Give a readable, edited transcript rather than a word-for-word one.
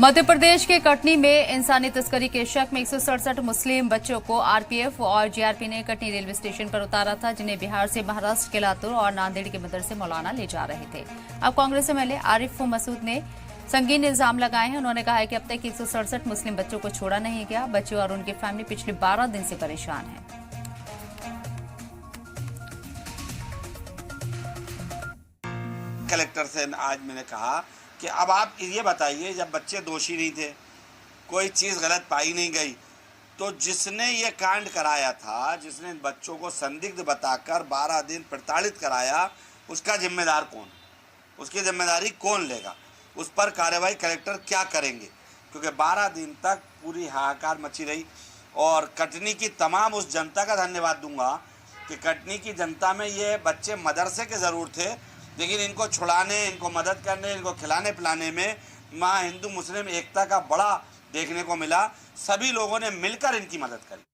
मध्य प्रदेश के कटनी में इंसानी तस्करी के शक में 167 मुस्लिम बच्चों को आरपीएफ और जीआरपी ने कटनी रेलवे स्टेशन पर उतारा था, जिन्हें बिहार से महाराष्ट्र के लातूर और नांदेड़ के मदरसे मौलाना ले जा रहे थे। अब कांग्रेस एमएलए आरिफ मसूद ने संगीन इल्जाम लगाए हैं। उन्होंने कहा है कि अब तक 167 मुस्लिम बच्चों को छोड़ा नहीं गया। बच्चे और उनकी फैमिली पिछले 12 दिन से परेशान है। कलेक्टर से आज मैंने कहा कि अब आप ये बताइए, जब बच्चे दोषी नहीं थे, कोई चीज़ गलत पाई नहीं गई, तो जिसने ये कांड कराया था, जिसने बच्चों को संदिग्ध बताकर 12 दिन प्रताड़ित कराया, उसका जिम्मेदार कौन? उसकी जिम्मेदारी कौन लेगा? उस पर कार्रवाई कलेक्टर क्या करेंगे? क्योंकि 12 दिन तक पूरी हाहाकार मची रही। और कटनी की तमाम उस जनता का धन्यवाद दूंगा कि कटनी की जनता में ये बच्चे मदरसे के ज़रूर थे, लेकिन इनको छुड़ाने, इनको मदद करने, इनको खिलाने पिलाने में माँ हिंदू मुस्लिम एकता का बड़ा देखने को मिला। सभी लोगों ने मिलकर इनकी मदद करी।